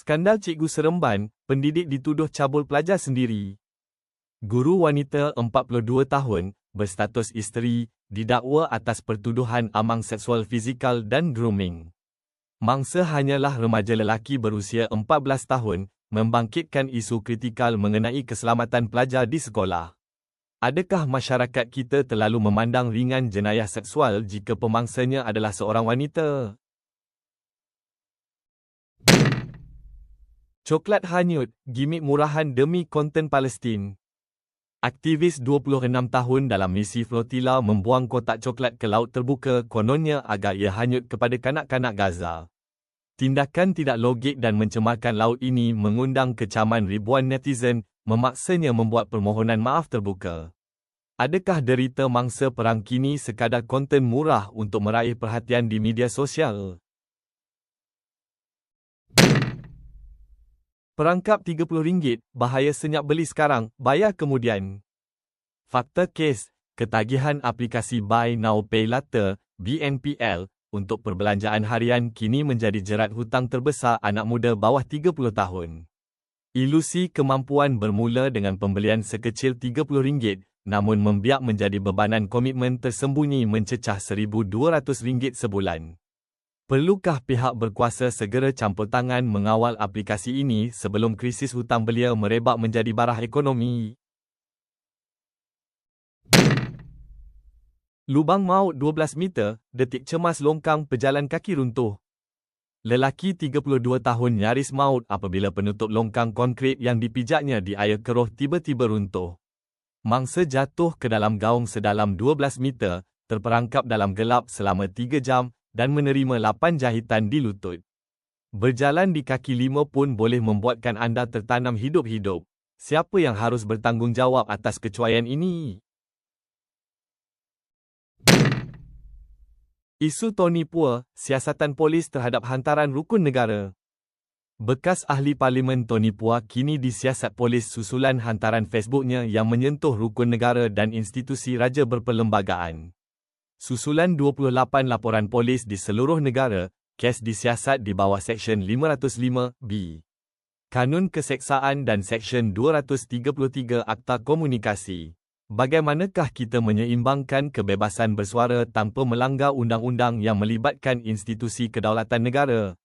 Skandal Cikgu Seremban, pendidik dituduh cabul pelajar sendiri. Guru wanita 42 tahun, berstatus isteri, didakwa atas pertuduhan amang seksual fizikal dan grooming. Mangsa hanyalah remaja lelaki berusia 14 tahun, membangkitkan isu kritikal mengenai keselamatan pelajar di sekolah. Adakah masyarakat kita terlalu memandang ringan jenayah seksual jika pemangsanya adalah seorang wanita? Coklat hanyut, gimik murahan demi konten Palestin. Aktivis 26 tahun dalam misi flotila membuang kotak coklat ke laut terbuka kononnya agar ia hanyut kepada kanak-kanak Gaza. Tindakan tidak logik dan mencemarkan laut ini mengundang kecaman ribuan netizen, memaksanya membuat permohonan maaf terbuka. Adakah derita mangsa perang kini sekadar konten murah untuk meraih perhatian di media sosial? Perangkap RM30, bahaya senyap beli sekarang, bayar kemudian. Fakta kes, ketagihan aplikasi Buy Now Pay Later, BNPL, untuk perbelanjaan harian kini menjadi jerat hutang terbesar anak muda bawah 30 tahun. Ilusi kemampuan bermula dengan pembelian sekecil RM30, namun membiak menjadi bebanan komitmen tersembunyi mencecah RM1,200 sebulan. Perlukah pihak berkuasa segera campur tangan mengawal aplikasi ini sebelum krisis hutang belia merebak menjadi barah ekonomi? Lubang maut 12 meter, detik cemas longkang pejalan kaki runtuh. Lelaki 32 tahun nyaris maut apabila penutup longkang konkrit yang dipijaknya di air keruh tiba-tiba runtuh. Mangsa jatuh ke dalam gaung sedalam 12 meter, terperangkap dalam gelap selama 3 jam, dan menerima 8 jahitan di lutut. Berjalan di kaki 5 pun boleh membuatkan anda tertanam hidup-hidup. Siapa yang harus bertanggungjawab atas kecuaian ini? Isu Tony Pua, siasatan polis terhadap hantaran rukun negara. Bekas ahli parlimen Tony Pua kini disiasat polis susulan hantaran Facebooknya yang menyentuh rukun negara dan institusi raja berperlembagaan. Susulan 28 laporan polis di seluruh negara, kes disiasat di bawah Seksyen 505B. Kanun Keseksaan dan Seksyen 233 Akta Komunikasi. Bagaimanakah kita menyeimbangkan kebebasan bersuara tanpa melanggar undang-undang yang melibatkan institusi kedaulatan negara?